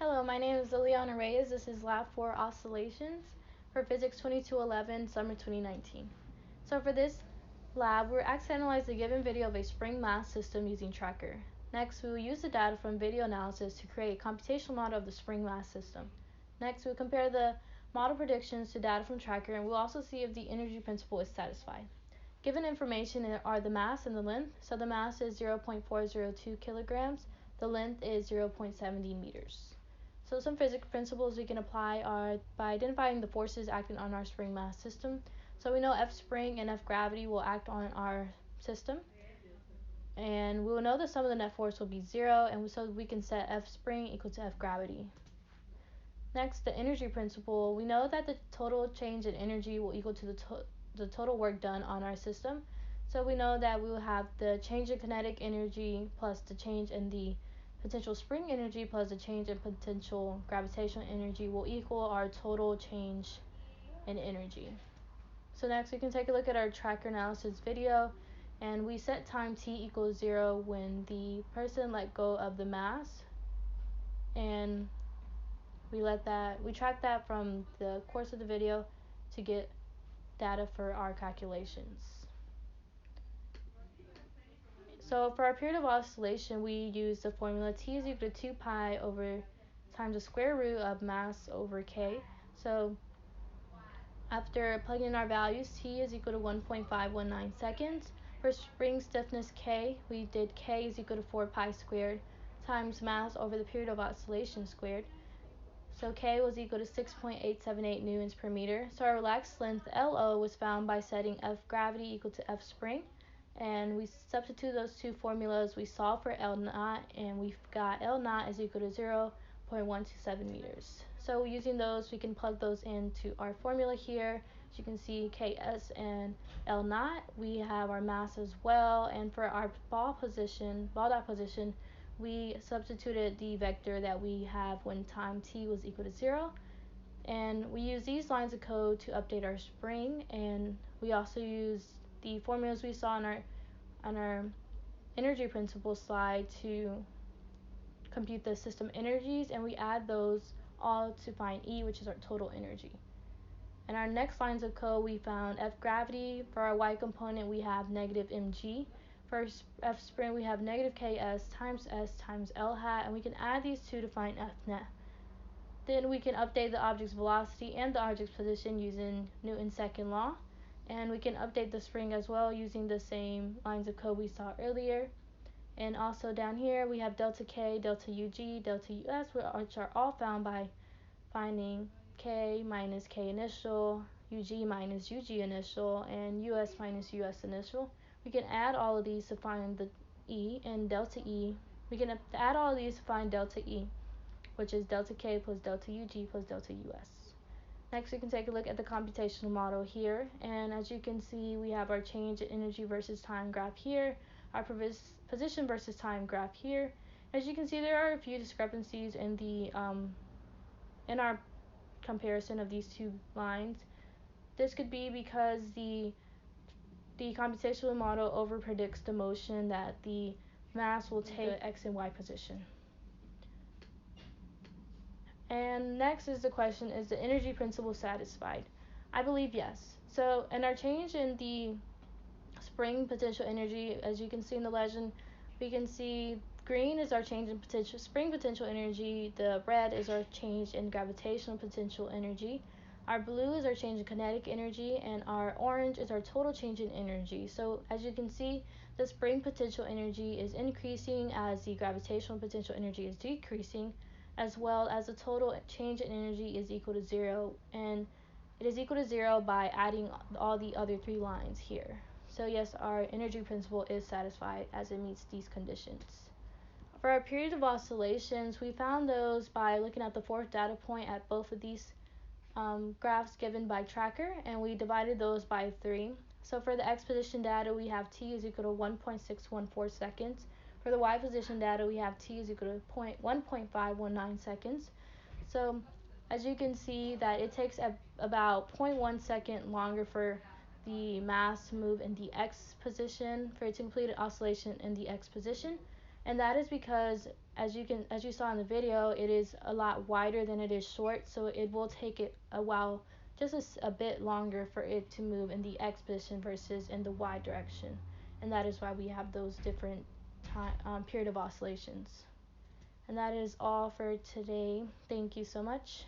Hello, my name is Liliana Reyes. This is Lab 4 Oscillations for Physics 2211, Summer 2019. So for this lab, we're asked to analyze the given video of a spring mass system using Tracker. Next, we will use the data from video analysis to create a computational model of the spring mass system. Next, we'll compare the model predictions to data from Tracker, and we'll also see if the energy principle is satisfied. Given information are the mass and the length. So the mass is 0.402 kilograms. The length is 0.70 meters. So some physics principles we can apply are by identifying the forces acting on our spring mass system. So we know F spring and F gravity will act on our system. And we will know the sum of the net force will be 0, and so we can set F spring equal to F gravity. Next, the energy principle. We know that the total change in energy will equal to the total work done on our system. So we know that we will have the change in kinetic energy plus the change in the potential spring energy plus the change in potential gravitational energy will equal our total change in energy. So next we can take a look at our tracker analysis video, and we set time t equals 0 when the person let go of the mass, and we track that from the course of the video to get data for our calculations. So for our period of oscillation, we use the formula T is equal to 2 pi over times the square root of mass over K. So after plugging in our values, T is equal to 1.519 seconds. For spring stiffness K, we did K is equal to 4 pi squared times mass over the period of oscillation squared. So K was equal to 6.878 newtons per meter. So our relaxed length LO was found by setting F gravity equal to F spring. And we substitute those two formulas. We solve for L naught, and we've got L naught is equal to 0.127 meters. So using those, we can plug those into our formula here. As you can see, Ks and L naught, we have our mass as well. And for our ball dot position, we substituted the vector that we have when time t was equal to 0. And we use these lines of code to update our spring, and we also use the formulas we saw on our energy principle slide to compute the system energies, and we add those all to find E, which is our total energy. In our next lines of code, we found F gravity. For our Y component, we have negative mg. For F spring, we have negative ks times s times l hat, and we can add these two to find F net. Then we can update the object's velocity and the object's position using Newton's second law. And we can update the spring as well using the same lines of code we saw earlier. And also down here we have delta K, delta UG, delta US, which are all found by finding K minus K initial, UG minus UG initial, and US minus US initial. We can add all of these to find the E, and delta E. We can add all of these to find delta E, which is delta K plus delta UG plus delta US. Next, we can take a look at the computational model here, and as you can see, we have our change in energy versus time graph here, our position versus time graph here. As you can see, there are a few discrepancies in our comparison of these two lines. This could be because the computational model overpredicts the motion that the mass will take the x and y position. And next is the question, is the energy principle satisfied? I believe yes. So in our change in the spring potential energy, as you can see in the legend, we can see green is our change in spring potential energy, the red is our change in gravitational potential energy, our blue is our change in kinetic energy, and our orange is our total change in energy. So as you can see, the spring potential energy is increasing as the gravitational potential energy is decreasing, as well as the total change in energy is equal to 0, and it is equal to 0 by adding all the other three lines here. So yes, our energy principle is satisfied as it meets these conditions. For our period of oscillations, we found those by looking at the fourth data point at both of these graphs given by Tracker, and we divided those by 3. So for the x position data, we have t is equal to 1.614 seconds. For the y position data, we have t is equal to 1.519 seconds. So as you can see that it takes about 0.1 second longer for the mass to move in the x position, for it to complete an oscillation in the x position. And that is because as you saw in the video, it is a lot wider than it is short, so it will take it a while, just a bit longer for it to move in the X position versus in the Y direction. And that is why we have those different period of oscillations. And that is all for today. Thank you so much.